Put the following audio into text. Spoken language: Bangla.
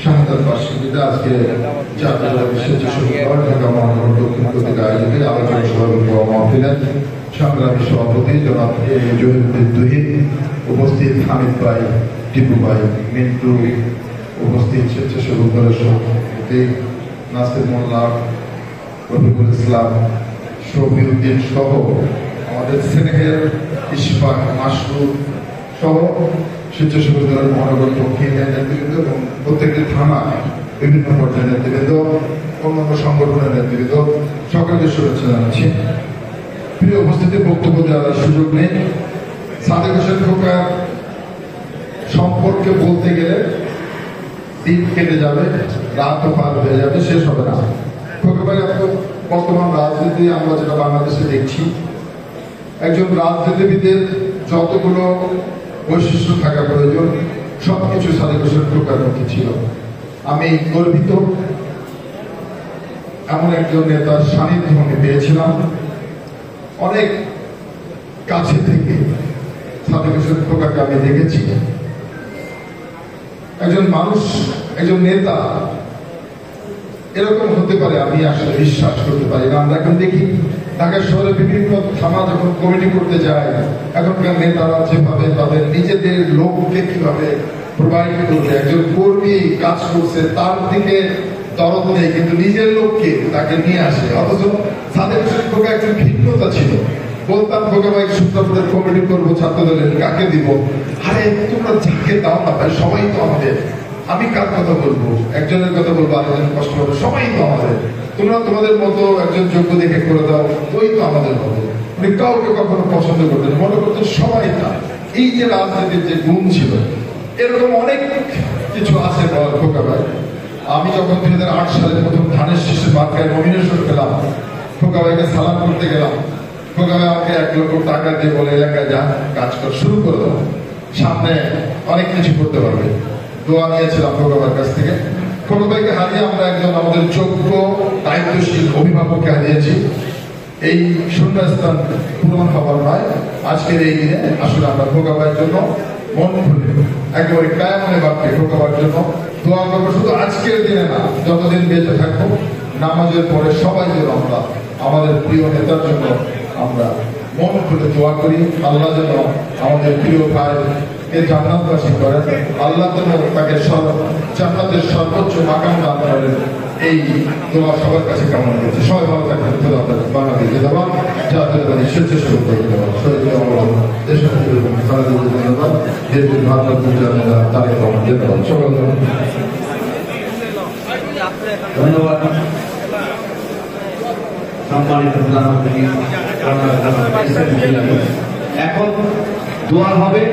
শাহাদাত বার্ষিকীতে আজকে জাতীয় স্বেচ্ছাসেবক দল ঢাকা মহানগর দক্ষিণ কর্তৃক আয়োজিত আলোচনা সভা মাহফিলের সংগ্রামী সভাপতি জনাব জহিরুদ্দিন তুহিন, উপস্থিত হামিদ ভাই, টিপু ভাই, মিন্টু, উপস্থিত স্বেচ্ছাসেবক দলের সভাপতি নাসির মোল্লা, রফিকুল ইসলাম, শফিউদ্দিন সহ আমাদের স্নেহের ইশফাক, মাসরুর সহ স্বেচ্ছাসেবক দলের মহানগর দক্ষিণের নেতৃবৃন্দ এবং প্রত্যেকটি থানায় বিভিন্ন পর্যায়ের নেতৃবৃন্দ, অন্যান্য সংগঠনের নেতৃবৃন্দ, সকলকে শুভেচ্ছা জানাচ্ছি। প্রিয় উপস্থিতি, বক্তব্য দেওয়ার সুযোগ নেই। সাদেক হোসেন খোকা সম্পর্কে বলতে গেলে দিন কেটে যাবে, রাতও পার হয়ে যাবে, শেষ হবে না। খোকা ভাই, বর্তমান রাজনীতি আমরা যেটা বাংলাদেশে দেখছি, একজন রাজনীতিবিদের যতগুলো বৈশিষ্ট্য থাকা প্রয়োজন সবকিছু সাদেক হোসেন খোকার মধ্যে ছিল। আমি গর্বিত এমন একজন নেতার সান্নিধ্য আমি পেয়েছিলাম। অনেক কাছে থেকে সাদেক হোসেন খোকাকে আমি দেখেছি। একজন মানুষ, একজন নেতা এরকম হতে পারে আমি আসলে বিশ্বাস করতে পারি না। আমরা এখন দেখি ঢাকা শহরে বিভিন্ন থানা যখন কমিটি করতে যায়, এখনকার নেতারা যেভাবে তাদের নিজেদের লোককে কিভাবে প্রোভাইড করবে, একজন কর্মী কাজ করছে তার দিকে দরদ নেই, কিন্তু নিজের লোককে তাকে নিয়ে আসে। অথচ সাদেক হোসেন খোকা একজন ভিন্নতা ছিল। বলতাম খোকা ভাই সুন্দরপুরের কমিটি করবো ছাত্রদলের, কাকে দিব? আরে তোমরা যাকে দাও না ভাই, সবাই তো আমাদের। আমি কার কথা বলবো? একজনের কথা বলবো, আরেকজন কষ্ট হবে, সবাই তো আমাদের। তোমরা তোমাদের মতো একজন যোগ্য দেখে করে দাও, ওই তো আমাদের হবে। উনি কাউকে কখনো পছন্দ করতেন, মনে করতেন সবাই না। এই যে রাজনীতির যে গুণ ছিল, এরকম অনেক কিছু আছে খোকা ভাই। আমি যখন 2008 সালে প্রথম ধানের শীষের মার্কায় নমিনেশন পেলাম, খোকা ভাইকে সালাম করতে গেলাম। খোকা ভাই আমাকে 1 লক্ষ টাকা দিয়ে বলে, এলাকায় যা কাজ কর, শুরু করে দাও, সামনে অনেক কিছু করতে পারবে। দোয়া নিয়েছিলাম খোকা ভাইয়ের কাছ থেকে। খোকা ভাইকে হারিয়ে আমরা একজন আমাদের যোগ্য দায়িত্বশীল অভিভাবককে হারিয়েছি। এই শূন্যস্থান পূরণ হবার নয়, আজকের এই দিনে আসলে আমরা খোকা ভাইয়ের জন্য মন খুলে একেবারে কায়ামনে বাড়তে খোকা ভাইয়ের জন্য দোয়া করবো। শুধু আজকের দিনে না, যতদিন বেঁচে থাকবো, নামাজের পরে সবাই যেন আমরা আমাদের প্রিয় নেতার জন্য আমরা মন খুলে দোয়া করি। আল্লাহ যেন আমাদের প্রিয় ভাইকে জান্নাতবাসী করেন, আল্লাহ যেন তাকে জান্নাতের সর্বোচ্চ মাকাম দান করেন। এই দোয়া সবার কাছে কামনা করছি। সবাই ভালো থাকবেন। বাংলাদেশ জিন্দাবাদ, জাতীয়তাবাদী স্বেচ্ছাসেবক দল জিন্দাবাদ, শহীদ দেশনেত্রী খালেদা জিয়া জিন্দাবাদ, বিএনপির ভারপ্রাপ্ত চেয়ারম্যান তারেক রহমান জিন্দাবাদ। সকল ধন্যবাদ। সম্মানিত প্রধানমন্ত্রী, এখন দোয়া হবে।